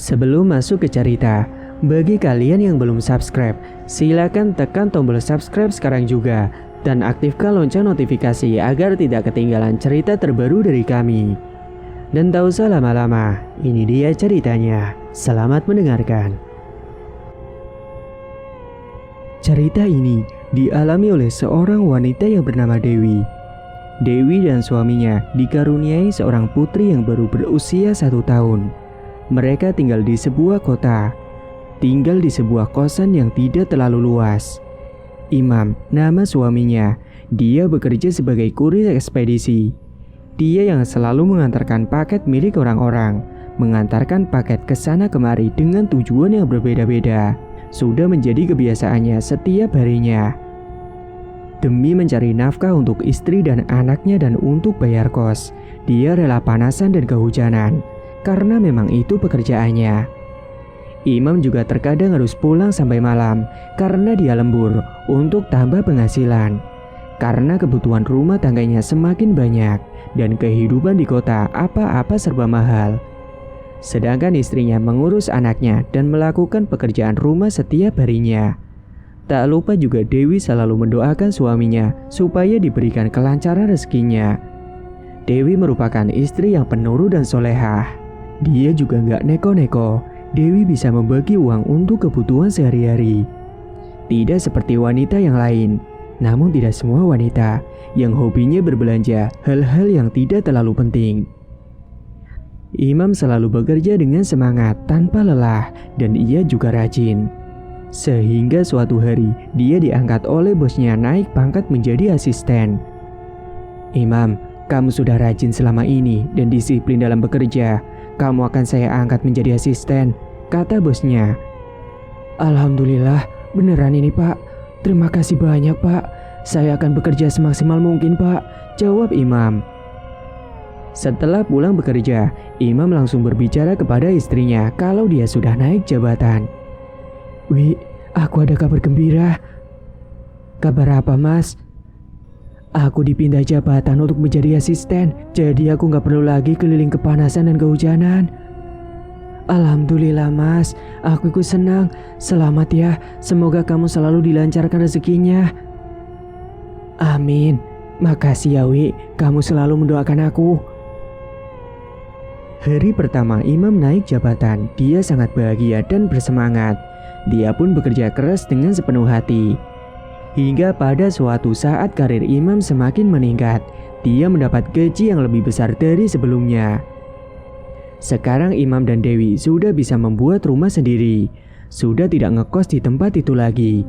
Sebelum masuk ke cerita, bagi kalian yang belum subscribe, silakan tekan tombol subscribe sekarang juga dan aktifkan lonceng notifikasi agar tidak ketinggalan cerita terbaru dari kami. Dan tak usah lama-lama, ini dia ceritanya. Selamat mendengarkan. Cerita ini dialami oleh seorang wanita yang bernama Dewi. Dewi dan suaminya dikaruniai seorang putri yang baru berusia 1 tahun. Mereka tinggal di sebuah kota, tinggal di sebuah kosan yang tidak terlalu luas. Imam, nama suaminya, dia bekerja sebagai kurir ekspedisi. Dia yang selalu mengantarkan paket milik orang-orang, mengantarkan paket ke sana kemari dengan tujuan yang berbeda-beda. Sudah menjadi kebiasaannya setiap harinya. Demi mencari nafkah untuk istri dan anaknya dan untuk bayar kos, dia rela panasan dan kehujanan, karena memang itu pekerjaannya. Imam juga terkadang harus pulang sampai malam karena dia lembur untuk tambah penghasilan. Karena kebutuhan rumah tangganya semakin banyak dan kehidupan di kota apa-apa serba mahal. Sedangkan istrinya mengurus anaknya dan melakukan pekerjaan rumah setiap harinya. Tak lupa juga Dewi selalu mendoakan suaminya supaya diberikan kelancaran rezekinya. Dewi merupakan istri yang penurut dan solehah. Dia juga nggak neko-neko. Dewi bisa membagi uang untuk kebutuhan sehari-hari. Tidak seperti wanita yang lain. Namun tidak semua wanita yang hobinya berbelanja hal-hal yang tidak terlalu penting. Imam selalu bekerja dengan semangat tanpa lelah dan ia juga rajin. Sehingga suatu hari dia diangkat oleh bosnya naik pangkat menjadi asisten. Imam, kamu sudah rajin selama ini dan disiplin dalam bekerja. Kamu akan saya angkat menjadi asisten, kata bosnya. Alhamdulillah, beneran ini Pak. Terima kasih banyak Pak. Saya akan bekerja semaksimal mungkin Pak, jawab Imam. Setelah pulang bekerja, Imam langsung berbicara kepada istrinya kalau dia sudah naik jabatan. Wi, aku ada kabar gembira. Kabar apa Mas? Aku dipindah jabatan untuk menjadi asisten, jadi aku gak perlu lagi keliling kepanasan dan kehujanan. Alhamdulillah Mas, aku ikut senang. Selamat ya, semoga kamu selalu dilancarkan rezekinya. Amin, makasih ya Wi, kamu selalu mendoakan aku. Hari pertama Imam naik jabatan, dia sangat bahagia dan bersemangat. Dia pun bekerja keras dengan sepenuh hati. Hingga pada suatu saat karir Imam semakin meningkat, dia mendapat gaji yang lebih besar dari sebelumnya. Sekarang Imam dan Dewi sudah bisa membuat rumah sendiri, sudah tidak ngekos di tempat itu lagi.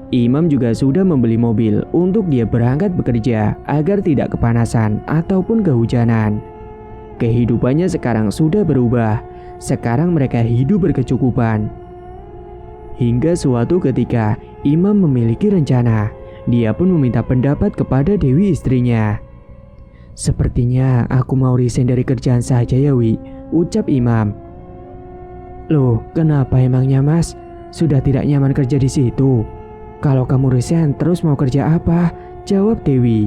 Imam juga sudah membeli mobil untuk dia berangkat bekerja agar tidak kepanasan ataupun kehujanan. Kehidupannya sekarang sudah berubah, sekarang mereka hidup berkecukupan. Hingga suatu ketika, Imam memiliki rencana. Dia pun meminta pendapat kepada Dewi istrinya. Sepertinya aku mau resign dari kerjaan saja ya Wi, ucap Imam. Loh, kenapa emangnya Mas? Sudah tidak nyaman kerja di situ? Kalau kamu resign terus mau kerja apa? Jawab Dewi.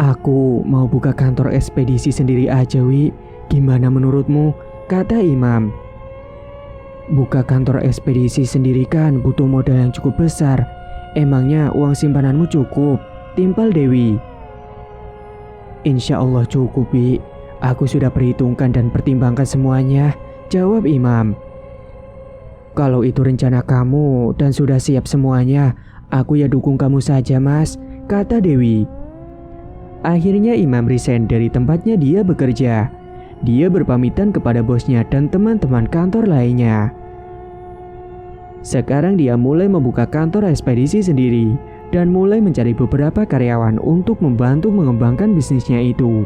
Aku mau buka kantor ekspedisi sendiri aja Wi. Gimana menurutmu? Kata Imam. Buka kantor ekspedisi sendiri kan butuh modal yang cukup besar. Emangnya uang simpananmu cukup? Timpal Dewi. Insya Allah cukup Wi. Aku sudah perhitungkan dan pertimbangkan semuanya, jawab Imam. Kalau itu rencana kamu dan sudah siap semuanya, aku ya dukung kamu saja Mas, kata Dewi. Akhirnya Imam resign dari tempatnya dia bekerja. Dia berpamitan kepada bosnya dan teman-teman kantor lainnya. Sekarang dia mulai membuka kantor ekspedisi sendiri dan mulai mencari beberapa karyawan untuk membantu mengembangkan bisnisnya itu.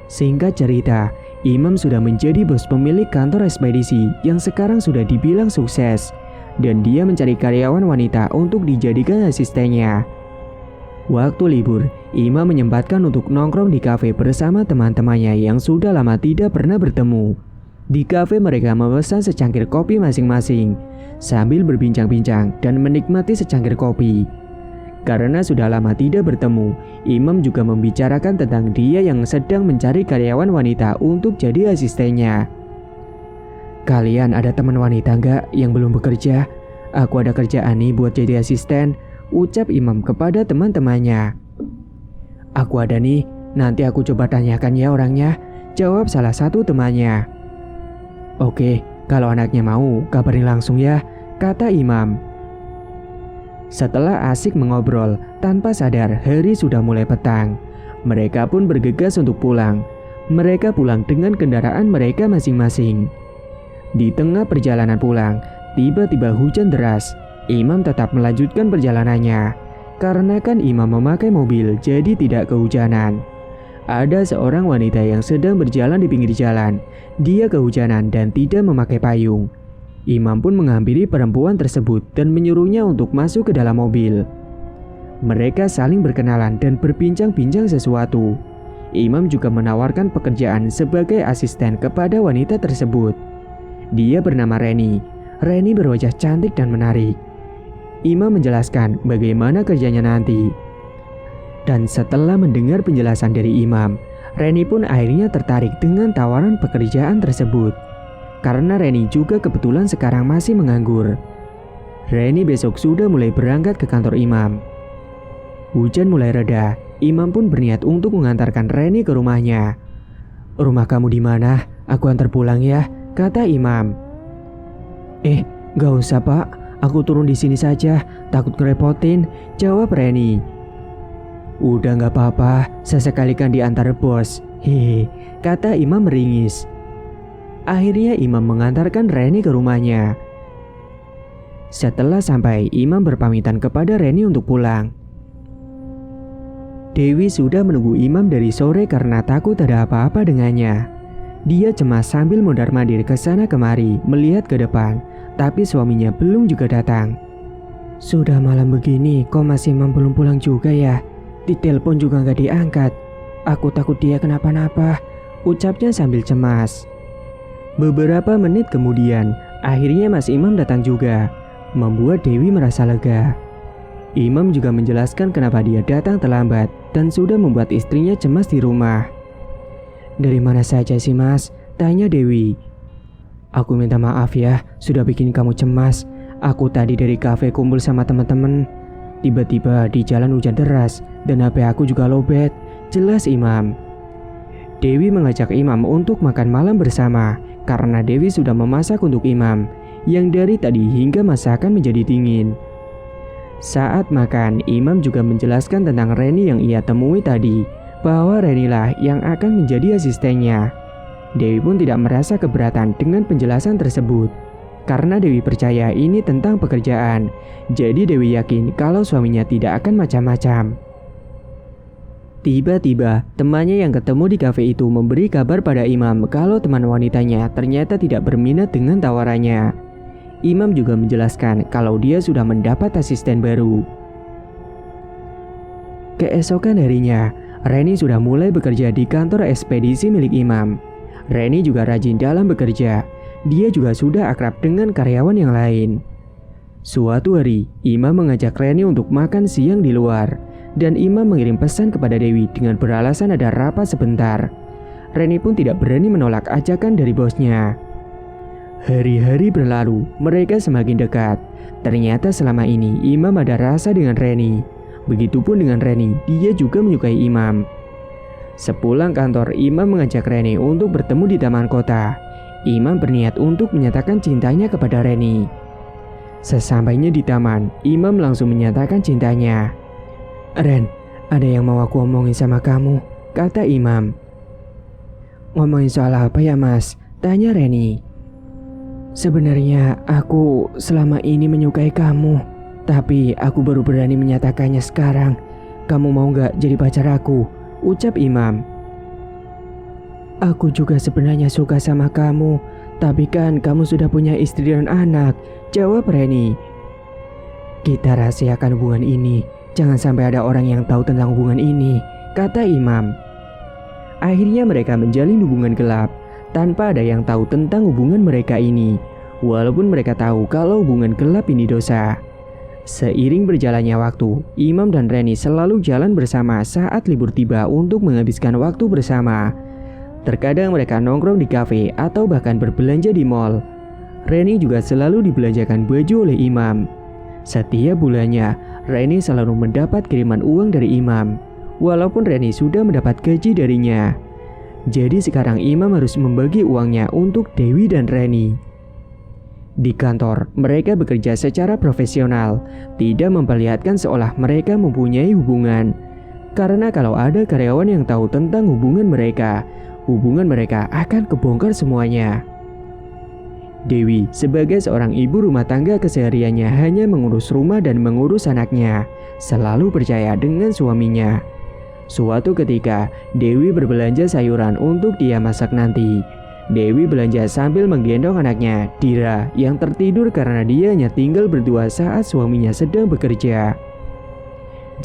Singkat cerita, Imam sudah menjadi bos pemilik kantor ekspedisi yang sekarang sudah dibilang sukses, dan dia mencari karyawan wanita untuk dijadikan asistennya. Waktu libur, Imam menyempatkan untuk nongkrong di kafe bersama teman-temannya yang sudah lama tidak pernah bertemu. Di kafe mereka memesan secangkir kopi masing-masing, sambil berbincang-bincang dan menikmati secangkir kopi. Karena sudah lama tidak bertemu, Imam juga membicarakan tentang dia yang sedang mencari karyawan wanita untuk jadi asistennya. Kalian ada teman wanita nggak yang belum bekerja? Aku ada kerjaan nih buat jadi asisten, ucap Imam kepada teman-temannya. Aku ada nih, nanti aku coba tanyakan ya orangnya, jawab salah satu temannya. Oke, kalau anaknya mau, kabarin langsung ya, kata Imam. Setelah asik mengobrol, tanpa sadar hari sudah mulai petang. Mereka pun bergegas untuk pulang. Mereka pulang dengan kendaraan mereka masing-masing. Di tengah perjalanan pulang, tiba-tiba hujan deras. Imam tetap melanjutkan perjalanannya. Karena kan Imam memakai mobil, jadi tidak kehujanan. Ada seorang wanita yang sedang berjalan di pinggir jalan. Dia kehujanan dan tidak memakai payung. Imam pun menghampiri perempuan tersebut dan menyuruhnya untuk masuk ke dalam mobil. Mereka saling berkenalan dan berbincang-bincang sesuatu. Imam juga menawarkan pekerjaan sebagai asisten kepada wanita tersebut. Dia bernama Reni. Reni berwajah cantik dan menarik. Imam menjelaskan bagaimana kerjanya nanti. Dan setelah mendengar penjelasan dari Imam, Reni pun akhirnya tertarik dengan tawaran pekerjaan tersebut. Karena Reni juga kebetulan sekarang masih menganggur. Reni besok sudah mulai berangkat ke kantor Imam. Hujan mulai reda, Imam pun berniat untuk mengantarkan Reni ke rumahnya. Rumah kamu di mana? Aku antar pulang ya, kata Imam. Gak usah pak, aku turun di sini saja, takut ngerepotin, jawab Reni. Udah gak apa-apa, sesekali kan diantar bos, hehe, kata Imam meringis. Akhirnya Imam mengantarkan Reni ke rumahnya. Setelah sampai, Imam berpamitan kepada Reni untuk pulang. Dewi sudah menunggu Imam dari sore karena takut ada apa-apa dengannya. Dia cemas sambil mondar-mandir ke sana kemari melihat ke depan, tapi suaminya belum juga datang. Sudah malam begini, kok masih Imam belum pulang juga ya? Ditelepon juga gak diangkat. Aku takut dia kenapa-napa, ucapnya sambil cemas. Beberapa menit kemudian, akhirnya Mas Imam datang juga, membuat Dewi merasa lega. Imam juga menjelaskan kenapa dia datang terlambat dan sudah membuat istrinya cemas di rumah. Dari mana saja sih mas? Tanya Dewi. Aku minta maaf ya, sudah bikin kamu cemas. Aku tadi dari kafe kumpul sama teman-teman. Tiba-tiba di jalan hujan deras dan HP aku juga lowbat, jelas Imam. Dewi mengajak Imam untuk makan malam bersama karena Dewi sudah memasak untuk Imam yang dari tadi hingga masakan menjadi dingin. Saat makan, Imam juga menjelaskan tentang Reni yang ia temui tadi, bahwa Reni lah yang akan menjadi asistennya. Dewi pun tidak merasa keberatan dengan penjelasan tersebut, karena Dewi percaya ini tentang pekerjaan. Jadi Dewi yakin kalau suaminya tidak akan macam-macam. Tiba-tiba, temannya yang ketemu di kafe itu memberi kabar pada Imam kalau teman wanitanya ternyata tidak berminat dengan tawarannya. Imam juga menjelaskan kalau dia sudah mendapat asisten baru. Keesokan harinya, Reni sudah mulai bekerja di kantor ekspedisi milik Imam. Reni juga rajin dalam bekerja. Dia juga sudah akrab dengan karyawan yang lain. Suatu hari, Imam mengajak Reni untuk makan siang di luar. Dan Imam mengirim pesan kepada Dewi dengan beralasan ada rapat sebentar. Reni pun tidak berani menolak ajakan dari bosnya. Hari-hari berlalu, mereka semakin dekat. Ternyata selama ini Imam ada rasa dengan Reni. Begitupun dengan Reni, dia juga menyukai Imam. Sepulang kantor, Imam mengajak Reni untuk bertemu di taman kota. Imam berniat untuk menyatakan cintanya kepada Reni. Sesampainya di taman, Imam langsung menyatakan cintanya. Ren, ada yang mau aku omongin sama kamu, kata Imam. Ngomongin soal apa ya mas? Tanya Reni. Sebenarnya aku selama ini menyukai kamu, tapi aku baru berani menyatakannya sekarang. Kamu mau gak jadi pacar aku? Ucap Imam. Aku juga sebenarnya suka sama kamu, tapi kan kamu sudah punya istri dan anak, jawab Reni. Kita rahasiakan hubungan ini, jangan sampai ada orang yang tahu tentang hubungan ini, kata Imam. Akhirnya mereka menjalin hubungan gelap, tanpa ada yang tahu tentang hubungan mereka ini, walaupun mereka tahu kalau hubungan gelap ini dosa. Seiring berjalannya waktu, Imam dan Reni selalu jalan bersama saat libur tiba untuk menghabiskan waktu bersama. Terkadang mereka nongkrong di kafe atau bahkan berbelanja di mall. Reni juga selalu dibelanjakan baju oleh Imam. Setiap bulannya, Reni selalu mendapat kiriman uang dari Imam, walaupun Reni sudah mendapat gaji darinya. Jadi sekarang Imam harus membagi uangnya untuk Dewi dan Reni. Di kantor, mereka bekerja secara profesional, tidak memperlihatkan seolah mereka mempunyai hubungan. Karena kalau ada karyawan yang tahu tentang hubungan mereka akan kebongkar semuanya. Dewi sebagai seorang ibu rumah tangga kesehariannya hanya mengurus rumah dan mengurus anaknya, selalu percaya dengan suaminya. Suatu ketika, Dewi berbelanja sayuran untuk dia masak nanti. Dewi belanja sambil menggendong anaknya, Dira, yang tertidur karena dia hanya tinggal berdua saat suaminya sedang bekerja.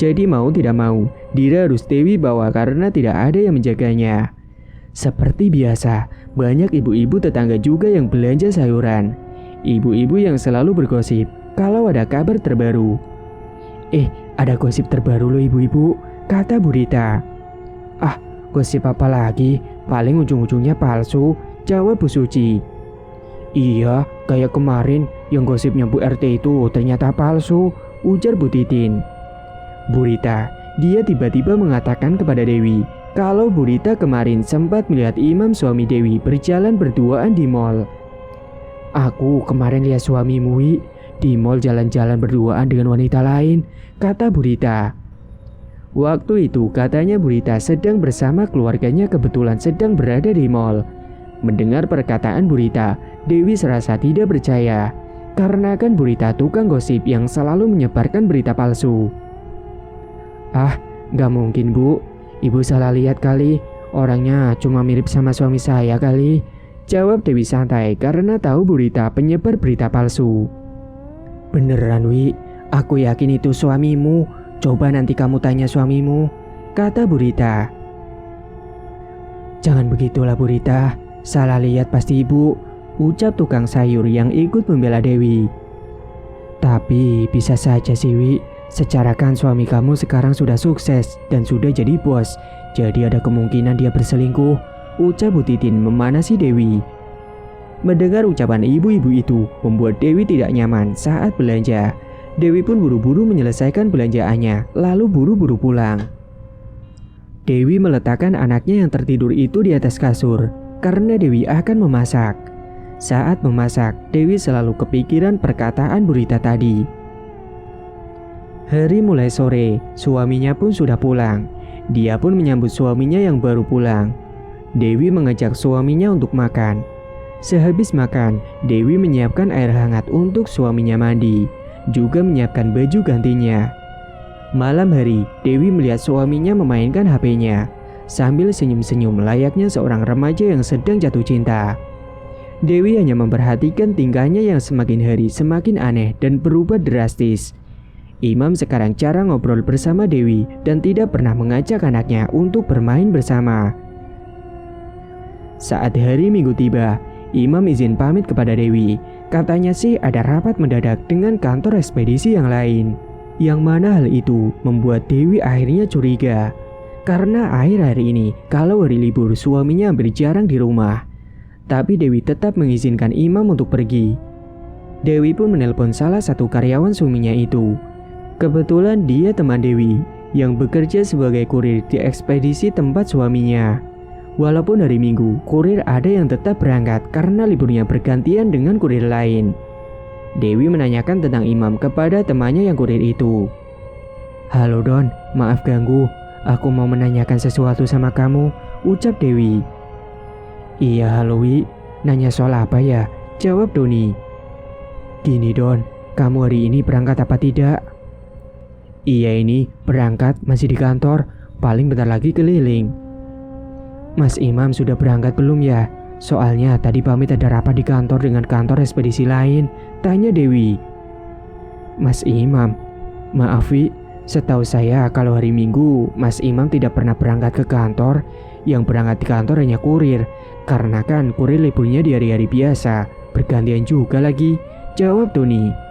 Jadi mau tidak mau, Dira harus Dewi bawa karena tidak ada yang menjaganya. Seperti biasa, banyak ibu-ibu tetangga juga yang belanja sayuran. Ibu-ibu yang selalu bergosip kalau ada kabar terbaru. Ada gosip terbaru loh ibu-ibu, kata Bu Rita. Ah, gosip apa lagi? Paling ujung-ujungnya palsu, jawab Bu Suci. Iya, kayak kemarin yang gosipnya Bu RT itu ternyata palsu, ujar Bu Titin. Bu Rita, dia tiba-tiba mengatakan kepada Dewi kalau Bu Rita kemarin sempat melihat Imam suami Dewi berjalan berduaan di mall. Aku kemarin lihat suamimu di mall jalan-jalan berduaan dengan wanita lain, kata Bu Rita. Waktu itu katanya Bu Rita sedang bersama keluarganya kebetulan sedang berada di mall. Mendengar perkataan Bu Rita, Dewi serasa tidak percaya. Karena kan Bu Rita tukang gosip yang selalu menyebarkan berita palsu. Ah, gak mungkin Bu. Ibu salah lihat kali, orangnya cuma mirip sama suami saya kali, jawab Dewi santai karena tahu Bu Rita penyebar berita palsu. Beneran Wi, aku yakin itu suamimu, coba nanti kamu tanya suamimu, kata Bu Rita. Jangan begitulah Bu Rita, salah lihat pasti ibu, ucap tukang sayur yang ikut membela Dewi. Tapi bisa saja sih Wi. Secara kan suami kamu sekarang sudah sukses dan sudah jadi bos, jadi ada kemungkinan dia berselingkuh, ucap Bu Titin memanasi Dewi. Mendengar ucapan ibu-ibu itu membuat Dewi tidak nyaman saat belanja. Dewi pun buru-buru menyelesaikan belanjaannya, lalu buru-buru pulang. Dewi meletakkan anaknya yang tertidur itu di atas kasur, karena Dewi akan memasak. Saat memasak, Dewi selalu kepikiran perkataan Bu Rita tadi. Hari mulai sore, suaminya pun sudah pulang. Dia pun menyambut suaminya yang baru pulang. Dewi mengajak suaminya untuk makan. Sehabis makan, Dewi menyiapkan air hangat untuk suaminya mandi, juga menyiapkan baju gantinya. Malam hari, Dewi melihat suaminya memainkan HP-nya, sambil senyum-senyum layaknya seorang remaja yang sedang jatuh cinta. Dewi hanya memperhatikan tingkahnya yang semakin hari semakin aneh dan berubah drastis. Imam sekarang jarang ngobrol bersama Dewi dan tidak pernah mengajak anaknya untuk bermain bersama. Saat hari Minggu tiba, Imam izin pamit kepada Dewi. Katanya sih ada rapat mendadak dengan kantor ekspedisi yang lain. Yang mana hal itu membuat Dewi akhirnya curiga. Karena akhir-akhir ini kalau hari libur suaminya hampir jarang di rumah. Tapi Dewi tetap mengizinkan Imam untuk pergi. Dewi pun menelpon salah satu karyawan suaminya itu. Kebetulan dia teman Dewi yang bekerja sebagai kurir di ekspedisi tempat suaminya. Walaupun hari Minggu, kurir ada yang tetap berangkat karena liburnya bergantian dengan kurir lain. Dewi menanyakan tentang Imam kepada temannya yang kurir itu. Halo Don, maaf ganggu. Aku mau menanyakan sesuatu sama kamu, ucap Dewi. Iya halo Wi, nanya soal apa ya? Jawab Doni. Gini Don, kamu hari ini berangkat apa tidak? Iya ini, berangkat, masih di kantor, paling bentar lagi keliling. Mas Imam sudah berangkat belum ya? Soalnya tadi pamit ada rapat di kantor dengan kantor ekspedisi lain, tanya Dewi. Mas Imam, maaf Wi, setahu saya kalau hari Minggu Mas Imam tidak pernah berangkat ke kantor. Yang berangkat di kantor hanya kurir, karena kan kurir liburnya di hari-hari biasa, bergantian juga lagi, jawab Doni.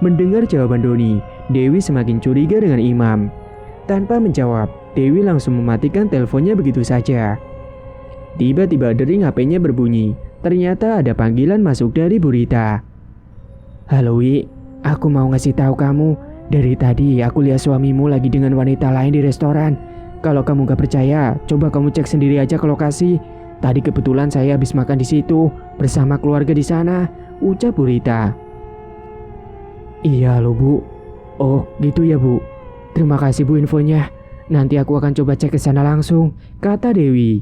Mendengar jawaban Doni, Dewi semakin curiga dengan Imam. Tanpa menjawab, Dewi langsung mematikan teleponnya begitu saja. Tiba-tiba dering HP-nya berbunyi. ternyata ada panggilan masuk dari Bu Rita. "Halo Wi, aku mau ngasih tahu kamu, dari tadi aku lihat suamimu lagi dengan wanita lain di restoran. Kalau kamu gak percaya, coba kamu cek sendiri aja ke lokasi. Tadi kebetulan saya habis makan di situ bersama keluarga di sana," ucap Bu Rita. "Iya loh Bu. Oh gitu ya Bu. Terima kasih Bu infonya. Nanti aku akan coba cek ke sana langsung," kata Dewi.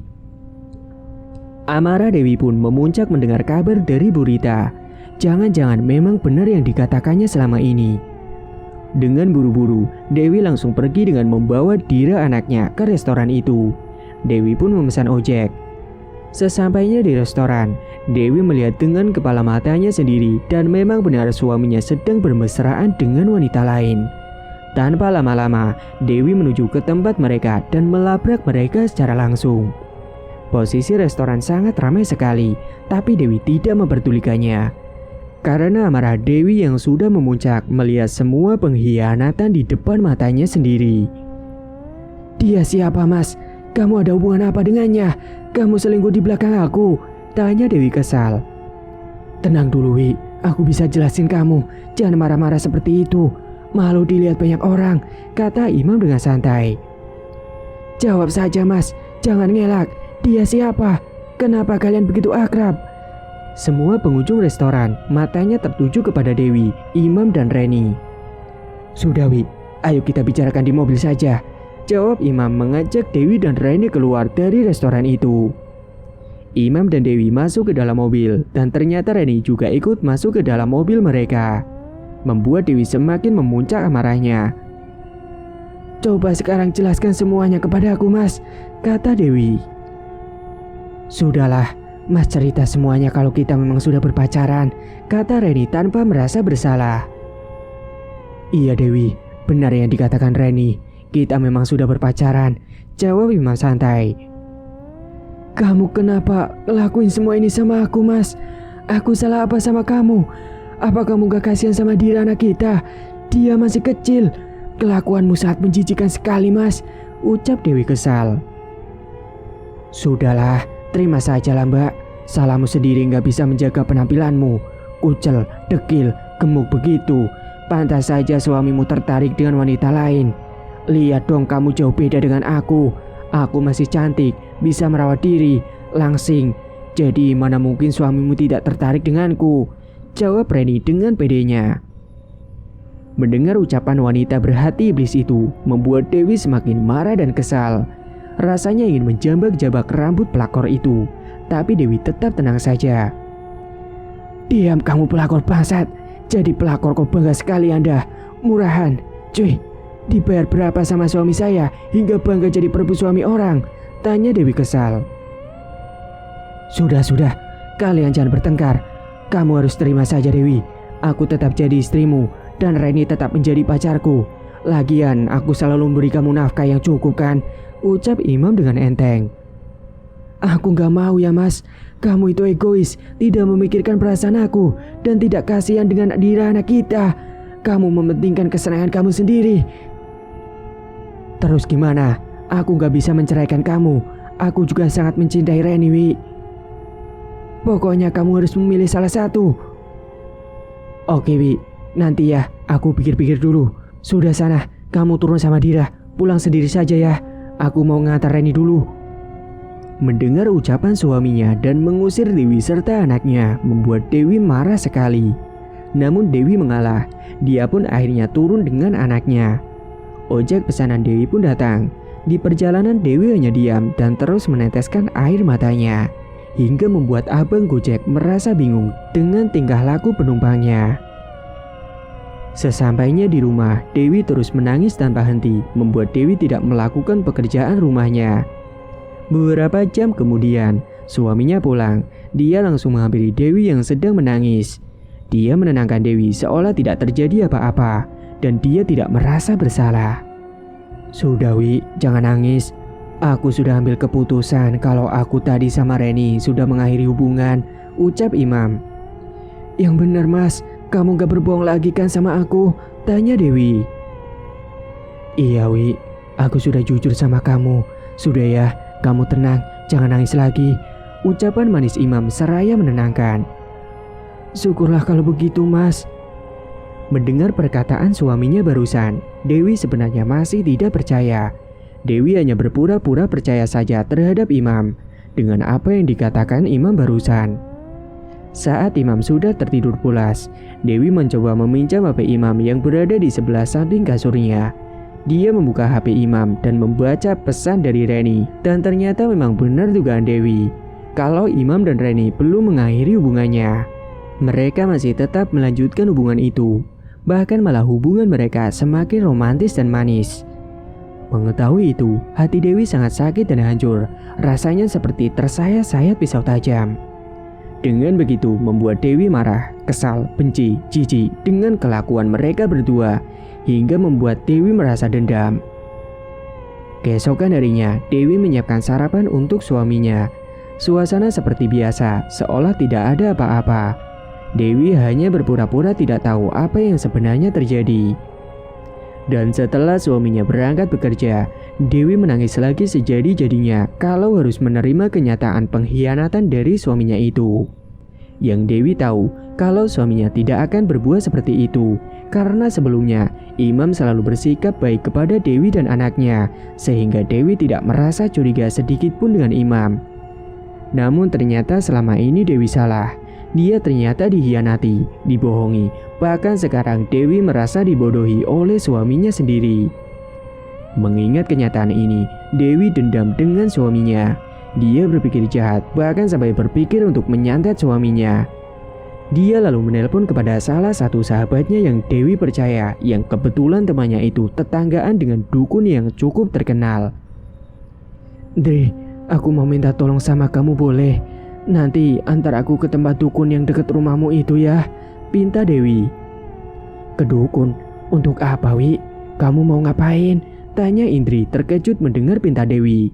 Amarah Dewi pun memuncak mendengar kabar dari Bu Rita. Jangan-jangan memang benar yang dikatakannya selama ini. Dengan buru-buru, Dewi langsung pergi dengan membawa Dira anaknya ke restoran itu. Dewi pun memesan ojek. Sesampainya di restoran, Dewi melihat dengan kepala matanya sendiri dan memang benar suaminya sedang bermesraan dengan wanita lain. Tanpa lama-lama, Dewi menuju ke tempat mereka dan melabrak mereka secara langsung. Posisi restoran sangat ramai sekali, tapi Dewi tidak memperdulikannya. Karena amarah Dewi yang sudah memuncak melihat semua pengkhianatan di depan matanya sendiri. "Dia siapa Mas? Kamu ada hubungan apa dengannya? Kamu selingkuh di belakang aku?" tanya Dewi kesal. "Tenang dulu Wi, aku bisa jelasin kamu. Jangan marah-marah seperti itu. Malu dilihat banyak orang," kata Imam dengan santai. "Jawab saja Mas, jangan ngelak. Dia siapa? Kenapa kalian begitu akrab?" Semua pengunjung restoran matanya tertuju kepada Dewi, Imam dan Reni. "Sudah Wi, ayo kita bicarakan di mobil saja," jawab Imam mengajak Dewi dan Reni keluar dari restoran itu. Imam dan Dewi masuk ke dalam mobil dan ternyata Reni juga ikut masuk ke dalam mobil mereka. Membuat Dewi semakin memuncak amarahnya. "Coba sekarang jelaskan semuanya kepada aku Mas," kata Dewi. "Sudahlah, Mas cerita semuanya kalau kita memang sudah berpacaran," kata Reni tanpa merasa bersalah. "Iya Dewi, benar yang dikatakan Reni. Kita memang sudah berpacaran," jawab Imam santai. "Kamu kenapa ngelakuin semua ini sama aku Mas? Aku salah apa sama kamu? Apa kamu gak kasihan sama Dira anak kita? Dia masih kecil. Kelakuanmu sangat menjijikan sekali Mas," ucap Dewi kesal. "Sudahlah, terima saja lah Mbak. Salahmu sendiri gak bisa menjaga penampilanmu. Kucel, dekil, gemuk begitu. Pantas saja suamimu tertarik dengan wanita lain. Lihat dong kamu jauh beda dengan aku. Aku masih cantik, bisa merawat diri, langsing. Jadi mana mungkin suamimu tidak tertarik denganku?" jawab Reni dengan pedenya. Mendengar ucapan wanita berhati iblis itu membuat Dewi semakin marah dan kesal. Rasanya ingin menjambak-jambak rambut pelakor itu, tapi Dewi tetap tenang saja. "Diam kamu pelakor bangsat. Jadi pelakor kok bangga sekali Anda. Murahan. Cuy, dibayar berapa sama suami saya hingga bangga jadi perebut suami orang?" tanya Dewi kesal. Sudah, kalian jangan bertengkar. Kamu harus terima saja Dewi. Aku tetap jadi istrimu dan Reni tetap menjadi pacarku. Lagian aku selalu memberi kamu nafkah yang cukup kan?" ucap Imam dengan enteng. "Aku gak mau ya Mas. Kamu itu egois, tidak memikirkan perasaan aku dan tidak kasihan dengan Dira anak kita. Kamu mementingkan kesenangan kamu sendiri." "Terus gimana? Aku gak bisa menceraikan kamu. Aku juga sangat mencintai Reni Wi. Pokoknya kamu harus memilih salah satu." "Oke Wi, nanti ya, aku pikir-pikir dulu. Sudah sana, kamu turun sama Dira. Pulang sendiri saja ya. Aku mau ngantar Reni dulu." Mendengar ucapan suaminya dan mengusir Dewi serta anaknya membuat Dewi marah sekali. Namun Dewi mengalah. Dia pun akhirnya turun dengan anaknya. Ojek pesanan Dewi pun datang. Di perjalanan Dewi hanya diam dan terus meneteskan air matanya, hingga membuat abang Gojek merasa bingung dengan tingkah laku penumpangnya. Sesampainya di rumah, Dewi terus menangis tanpa henti, membuat Dewi tidak melakukan pekerjaan rumahnya. Beberapa jam kemudian, suaminya pulang. Dia langsung menghampiri Dewi yang sedang menangis. Dia menenangkan Dewi seolah tidak terjadi apa-apa, dan dia tidak merasa bersalah. "Sudah Wi, jangan nangis. Aku sudah ambil keputusan kalau aku tadi sama Reni sudah mengakhiri hubungan," ucap Imam. "Yang benar Mas, kamu gak berbohong lagi kan sama aku?" tanya Dewi. "Iya Wi, aku sudah jujur sama kamu. Sudah ya, kamu tenang, jangan nangis lagi. Ucapan manis Imam seraya menenangkan. Syukurlah kalau begitu, Mas. Mendengar perkataan suaminya barusan, Dewi sebenarnya masih tidak percaya. Dewi hanya berpura-pura percaya saja terhadap Imam dengan apa yang dikatakan Imam barusan. Saat Imam sudah tertidur pulas, Dewi mencoba meminjam HP Imam yang berada di sebelah samping kasurnya. Dia membuka HP Imam dan membaca pesan dari Reni, dan ternyata memang benar dugaan Dewi kalau Imam dan Reni belum mengakhiri hubungannya. Mereka masih tetap melanjutkan hubungan itu, bahkan malah hubungan mereka semakin romantis dan manis. Mengetahui itu, hati Dewi sangat sakit dan hancur, rasanya seperti tersayat-sayat pisau tajam. Dengan begitu membuat Dewi marah, kesal, benci, jijik dengan kelakuan mereka berdua, hingga membuat Dewi merasa dendam. Keesokan harinya, Dewi menyiapkan sarapan untuk suaminya. Suasana seperti biasa, seolah tidak ada apa-apa. Dewi hanya berpura-pura tidak tahu apa yang sebenarnya terjadi. Dan setelah suaminya berangkat bekerja, Dewi menangis lagi sejadi-jadinya kalau harus menerima kenyataan pengkhianatan dari suaminya itu. Yang Dewi tahu kalau suaminya tidak akan berbuat seperti itu, karena sebelumnya Imam selalu bersikap baik kepada Dewi dan anaknya, sehingga Dewi tidak merasa curiga sedikit pun dengan Imam. Namun ternyata selama ini Dewi salah. Dia ternyata dikhianati, dibohongi, bahkan sekarang Dewi merasa dibodohi oleh suaminya sendiri. Mengingat kenyataan ini, Dewi dendam dengan suaminya. Dia berpikir jahat, bahkan sampai berpikir untuk menyantet suaminya. Dia lalu menelpon kepada salah satu sahabatnya yang Dewi percaya, yang kebetulan temannya itu tetanggaan dengan dukun yang cukup terkenal. Dri, aku mau minta tolong sama kamu boleh? Nanti antar aku ke tempat dukun yang dekat rumahmu itu ya, pinta Dewi. Ke dukun? Untuk apa, Wi? Kamu mau ngapain? Tanya Indri terkejut mendengar pinta Dewi.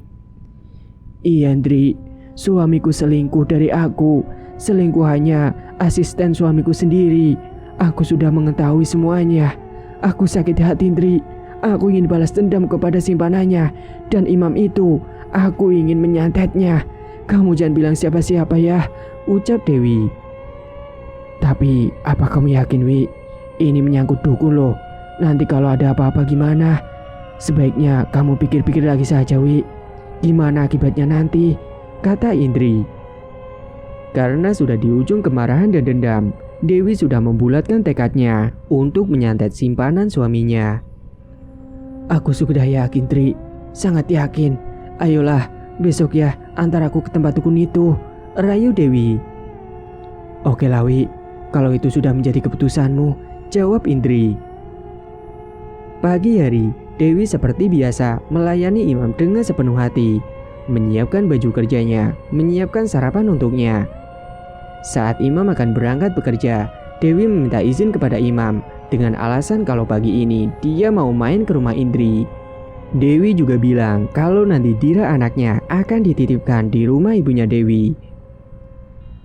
Iya, Indri, suamiku selingkuh dari aku. Selingkuhannya asisten suamiku sendiri. Aku sudah mengetahui semuanya. Aku sakit hati, Indri. Aku ingin balas dendam kepada simpanannya. Dan Imam itu, aku ingin menyantetnya. Kamu jangan bilang siapa-siapa ya, ucap Dewi. Tapi apa kamu yakin, Wi? Ini menyangkut dukun loh. Nanti kalau ada apa-apa gimana? Sebaiknya kamu pikir-pikir lagi saja, Wi. Gimana akibatnya nanti? Kata Indri. Karena sudah di ujung kemarahan dan dendam, Dewi sudah membulatkan tekadnya untuk menyantet simpanan suaminya. Aku sudah yakin, Tri. Sangat yakin. Ayolah, besok ya antar aku ke tempat dukun itu, rayu Dewi. Oke Lawi, kalau itu sudah menjadi keputusanmu, jawab Indri. Pagi hari, Dewi seperti biasa melayani Imam dengan sepenuh hati, menyiapkan baju kerjanya, menyiapkan sarapan untuknya. Saat Imam akan berangkat bekerja, Dewi meminta izin kepada Imam dengan alasan kalau pagi ini dia mau main ke rumah Indri. Dewi juga bilang kalau nanti Dira anaknya akan dititipkan di rumah ibunya Dewi.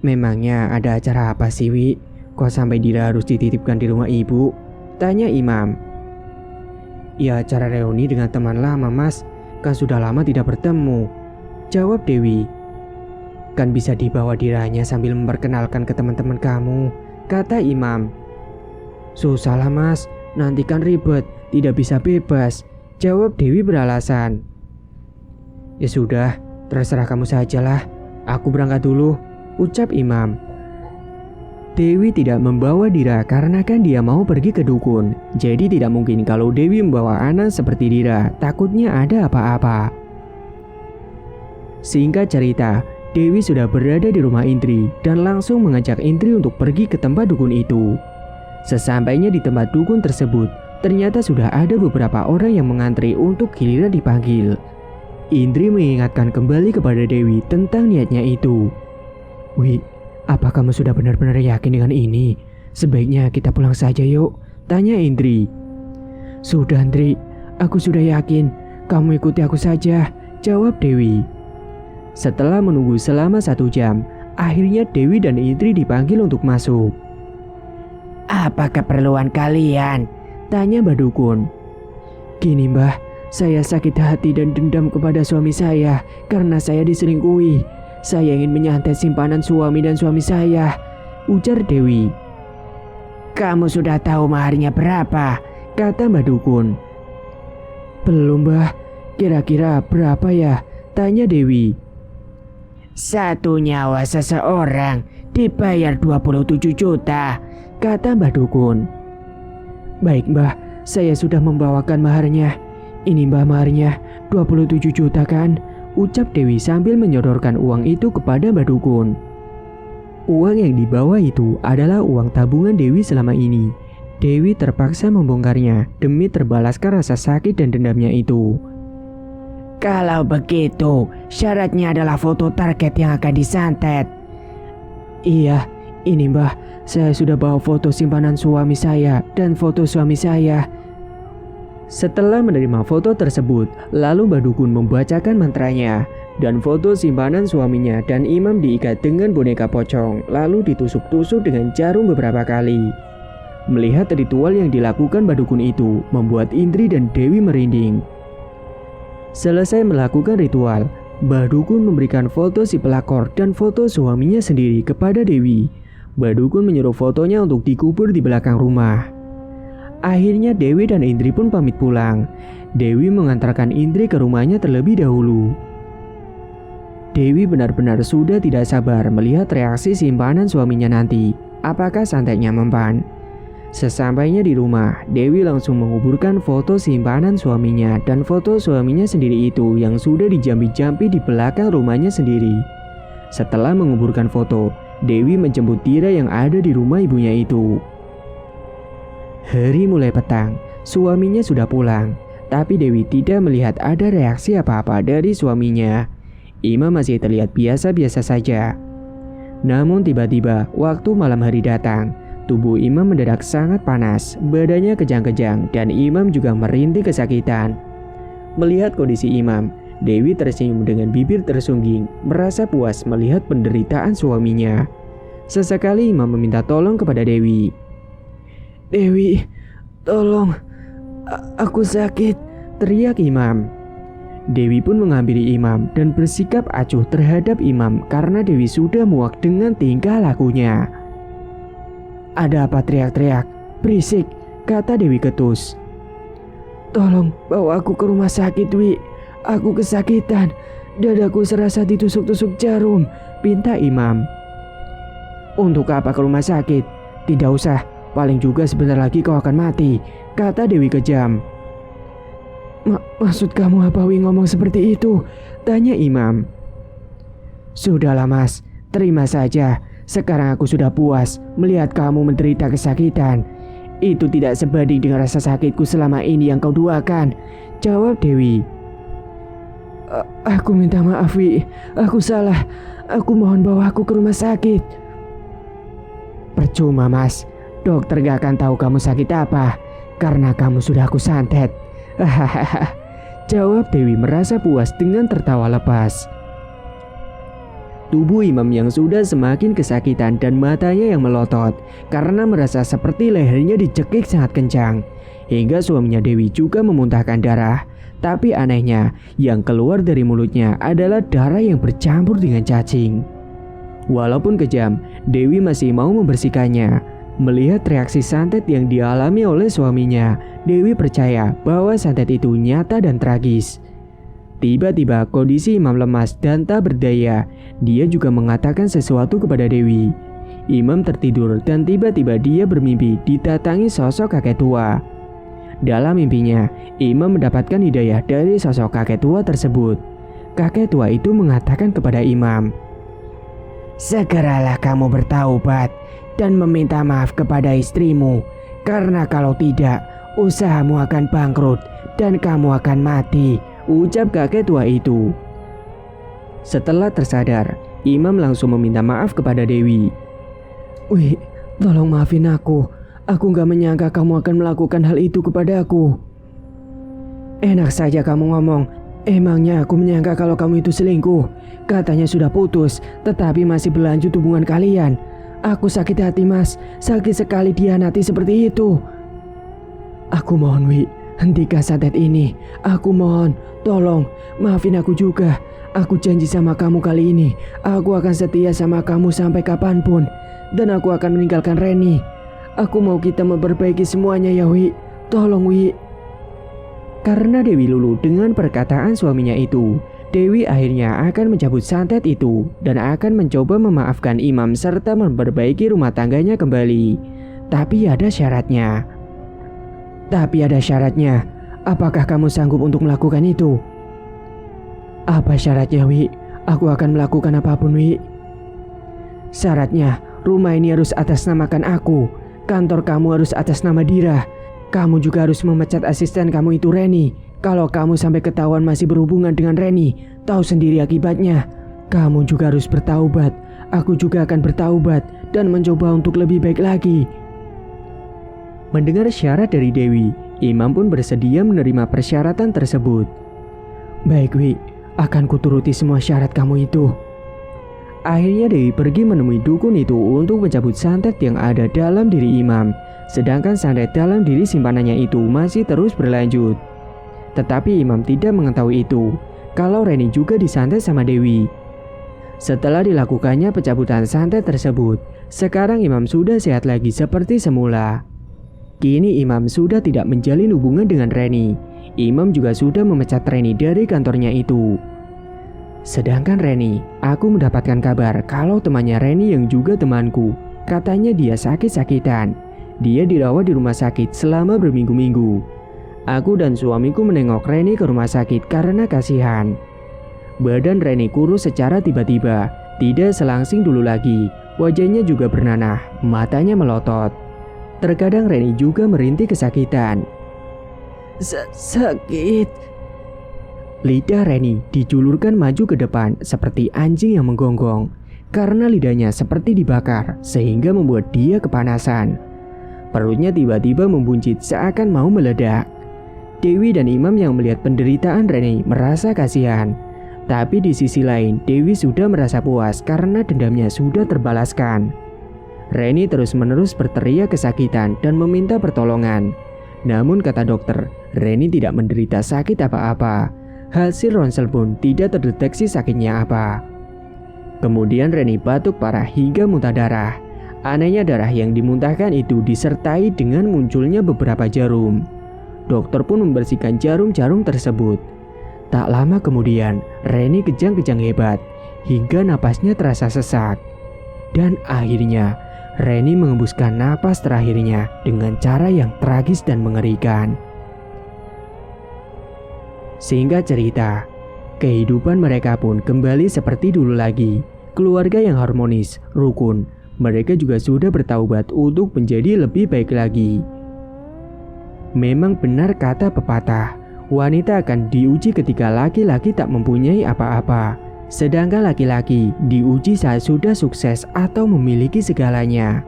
Memangnya ada acara apa sih, Wi? Kok sampai Dira harus dititipkan di rumah ibu? Tanya Imam. Ya acara reuni dengan teman lama, Mas. Kan sudah lama tidak bertemu, jawab Dewi. Kan bisa dibawa Diranya sambil memperkenalkan ke teman-teman kamu, kata Imam. Susah lah, Mas. Nanti kan ribet, tidak bisa bebas, jawab Dewi beralasan. Ya sudah, terserah kamu sajalah. Aku berangkat dulu, ucap Imam. Dewi tidak membawa Dira karena kan dia mau pergi ke dukun. Jadi tidak mungkin kalau Dewi membawa anak seperti Dira, takutnya ada apa-apa. Singkat cerita, Dewi sudah berada di rumah Indri dan langsung mengajak Indri untuk pergi ke tempat dukun itu. Sesampainya di tempat dukun tersebut, ternyata sudah ada beberapa orang yang mengantri untuk giliran dipanggil. Indri mengingatkan kembali kepada Dewi tentang niatnya itu. Wi, apa kamu sudah benar-benar yakin dengan ini? Sebaiknya kita pulang saja yuk, tanya Indri. Sudah Indri, aku sudah yakin. Kamu ikuti aku saja, jawab Dewi. Setelah menunggu selama 1 jam, akhirnya Dewi dan Indri dipanggil untuk masuk. Apa keperluan kalian? Tanya Mbak Dukun. Gini Mbah, saya sakit hati dan dendam kepada suami saya karena saya diselingkuhi. Saya ingin menyantet simpanan suami dan suami saya, ujar Dewi. Kamu sudah tahu maharnya berapa? Kata Mbah Dukun. Belum, Mbah. Kira-kira berapa ya? Tanya Dewi. 1 nyawa seseorang dibayar 27 juta, kata Mbah Dukun. Baik, Mbah, saya sudah membawakan maharnya. Ini, Mbah, maharnya 27 juta kan? Ucap Dewi sambil menyodorkan uang itu kepada Mbah Dukun. Uang yang dibawa itu adalah uang tabungan Dewi selama ini. Dewi terpaksa membongkarnya demi terbalaskan rasa sakit dan dendamnya itu. Kalau begitu, syaratnya adalah foto target yang akan disantet. Iya, ini, Mbah, saya sudah bawa foto simpanan suami saya dan foto suami saya. Setelah menerima foto tersebut, lalu Mbah Dukun membacakan mantranya dan foto simpanan suaminya dan imam diikat dengan boneka pocong lalu ditusuk-tusuk dengan jarum beberapa kali. Melihat ritual yang dilakukan Mbah Dukun itu membuat Indri dan Dewi merinding. Selesai melakukan ritual, Mbah Dukun memberikan foto si pelakor dan foto suaminya sendiri kepada Dewi. Mbah Dukun menyuruh fotonya untuk dikubur di belakang rumah. Akhirnya Dewi dan Indri pun pamit pulang. Dewi mengantarkan Indri ke rumahnya terlebih dahulu. Dewi benar-benar sudah tidak sabar melihat reaksi simpanan suaminya nanti. Apakah santetnya mempan? Sesampainya di rumah, Dewi langsung menguburkan foto simpanan suaminya dan foto suaminya sendiri itu yang sudah dijampi-jampi di belakang rumahnya sendiri. Setelah menguburkan foto, Dewi menjemput Tira yang ada di rumah ibunya itu. Hari mulai petang, suaminya sudah pulang, tapi Dewi tidak melihat ada reaksi apa-apa dari suaminya. Imam masih terlihat biasa-biasa saja. Namun tiba-tiba waktu malam hari datang, tubuh Imam mendadak sangat panas, badannya kejang-kejang dan Imam juga merintih kesakitan. Melihat kondisi Imam, Dewi tersenyum dengan bibir tersungging, merasa puas melihat penderitaan suaminya. Sesekali Imam meminta tolong kepada Dewi. Dewi, tolong, aku sakit, teriak Imam. Dewi pun menghampiri Imam dan bersikap acuh terhadap Imam karena Dewi sudah muak dengan tingkah lakunya. Ada apa teriak-teriak? Berisik, kata Dewi ketus. Tolong bawa aku ke rumah sakit, Wi. Aku kesakitan, dadaku serasa ditusuk-tusuk jarum, pinta Imam. Untuk apa ke rumah sakit? Tidak usah, paling juga sebentar lagi kau akan mati, kata Dewi kejam. Maksud kamu apa, Wi, ngomong seperti itu? Tanya Imam. Sudahlah, Mas, terima saja. Sekarang aku sudah puas melihat kamu menderita kesakitan. Itu tidak sebanding dengan rasa sakitku selama ini yang kau duakan, jawab Dewi. Aku minta maaf, Wi. Aku salah. Aku mohon bawa aku ke rumah sakit. Percuma, Mas. Dokter gak akan tahu kamu sakit apa karena kamu sudah aku santet. Hahaha, jawab Dewi merasa puas dengan tertawa lepas. Tubuh Imam yang sudah semakin kesakitan dan matanya yang melotot karena merasa seperti lehernya dicekik sangat kencang. Hingga suaminya Dewi juga memuntahkan darah. Tapi anehnya, yang keluar dari mulutnya adalah darah yang bercampur dengan cacing. Walaupun kejam, Dewi masih mau membersihkannya. Melihat reaksi santet yang dialami oleh suaminya, Dewi percaya bahwa santet itu nyata dan tragis. Tiba-tiba kondisi Imam lemas dan tak berdaya. Dia juga mengatakan sesuatu kepada Dewi. Imam tertidur dan tiba-tiba dia bermimpi didatangi sosok kakek tua. Dalam mimpinya, Imam mendapatkan hidayah dari sosok kakek tua tersebut. Kakek tua itu mengatakan kepada Imam, segeralah kamu bertaubat dan meminta maaf kepada istrimu, karena kalau tidak, usahamu akan bangkrut dan kamu akan mati, ucap kakek tua itu. Setelah tersadar, Imam langsung meminta maaf kepada Dewi. Wih, tolong maafin aku. Aku gak menyangka kamu akan melakukan hal itu kepada aku. Enak saja kamu ngomong. Emangnya aku menyangka kalau kamu itu selingkuh. Katanya sudah putus, tetapi masih berlanjut hubungan kalian. Aku sakit hati, Mas. Sakit sekali dihianati seperti itu. Aku mohon, Wi. Hentikan santet ini. Aku mohon, tolong, maafin aku juga. Aku janji sama kamu kali ini. Aku akan setia sama kamu sampai kapanpun. Dan aku akan meninggalkan Reni. Aku mau kita memperbaiki semuanya ya Wi. Tolong Wi. Karena Dewi luluh dengan perkataan suaminya itu, Dewi akhirnya akan mencabut santet itu dan akan mencoba memaafkan Imam serta memperbaiki rumah tangganya kembali. Tapi ada syaratnya. Apakah kamu sanggup untuk melakukan itu? Apa syaratnya Wi? Aku akan melakukan apapun Wi. Syaratnya, rumah ini harus atasnamakan aku. Kantor kamu harus atas nama Dira. Kamu juga harus memecat asisten kamu itu Reni. Kalau kamu sampai ketahuan masih berhubungan dengan Reni, tahu sendiri akibatnya. Kamu juga harus bertaubat. Aku juga akan bertaubat dan mencoba untuk lebih baik lagi. Mendengar syarat dari Dewi, Imam pun bersedia menerima persyaratan tersebut. Baik Wi, akan kuturuti semua syarat kamu itu. Akhirnya Dewi pergi menemui dukun itu untuk mencabut santet yang ada dalam diri Imam. Sedangkan santet dalam diri simpanannya itu masih terus berlanjut. Tetapi Imam tidak mengetahui itu, kalau Reni juga disantet sama Dewi. Setelah dilakukannya pencabutan santet tersebut, sekarang Imam sudah sehat lagi seperti semula. Kini Imam sudah tidak menjalin hubungan dengan Reni. Imam juga sudah memecat Reni dari kantornya itu. Sedangkan Reni, aku mendapatkan kabar kalau temannya Reni yang juga temanku, katanya dia sakit-sakitan. Dia dirawat di rumah sakit selama berminggu-minggu. Aku dan suamiku menengok Reni ke rumah sakit karena kasihan. Badan Reni kurus secara tiba-tiba, tidak selangsing dulu lagi. Wajahnya juga bernanah, matanya melotot. Terkadang Reni juga merintih kesakitan. Sakit. Lidah Reni dijulurkan maju ke depan seperti anjing yang menggonggong. Karena lidahnya seperti dibakar sehingga membuat dia kepanasan. Perutnya tiba-tiba membuncit seakan mau meledak. Dewi dan Imam yang melihat penderitaan Reni merasa kasihan. Tapi di sisi lain, Dewi sudah merasa puas karena dendamnya sudah terbalaskan. Reni terus-menerus berteriak kesakitan dan meminta pertolongan. Namun kata dokter, Reni tidak menderita sakit apa-apa. Hasil ronsel pun tidak terdeteksi sakitnya apa. Kemudian Reni batuk parah hingga muntah darah. Anehnya darah yang dimuntahkan itu disertai dengan munculnya beberapa jarum. Dokter pun membersihkan jarum-jarum tersebut. Tak lama kemudian, Reni kejang-kejang hebat, hingga napasnya terasa sesak. Dan akhirnya, Reni mengembuskan napas terakhirnya dengan cara yang tragis dan mengerikan. Singkat cerita, kehidupan mereka pun kembali seperti dulu lagi. Keluarga yang harmonis, rukun. Mereka juga sudah bertaubat untuk menjadi lebih baik lagi. Memang benar kata pepatah, wanita akan diuji ketika laki-laki tak mempunyai apa-apa. Sedangkan laki-laki diuji saat sudah sukses atau memiliki segalanya.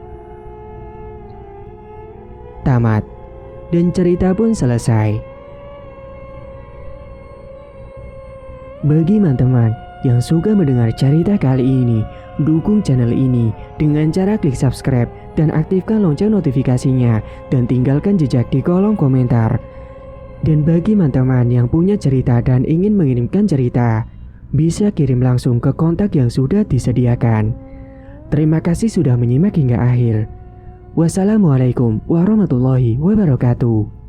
Tamat, dan cerita pun selesai. Bagi teman-teman yang suka mendengar cerita kali ini, dukung channel ini dengan cara klik subscribe dan aktifkan lonceng notifikasinya dan tinggalkan jejak di kolom komentar. Dan bagi teman-teman yang punya cerita dan ingin mengirimkan cerita, bisa kirim langsung ke kontak yang sudah disediakan. Terima kasih sudah menyimak hingga akhir. Wassalamualaikum warahmatullahi wabarakatuh.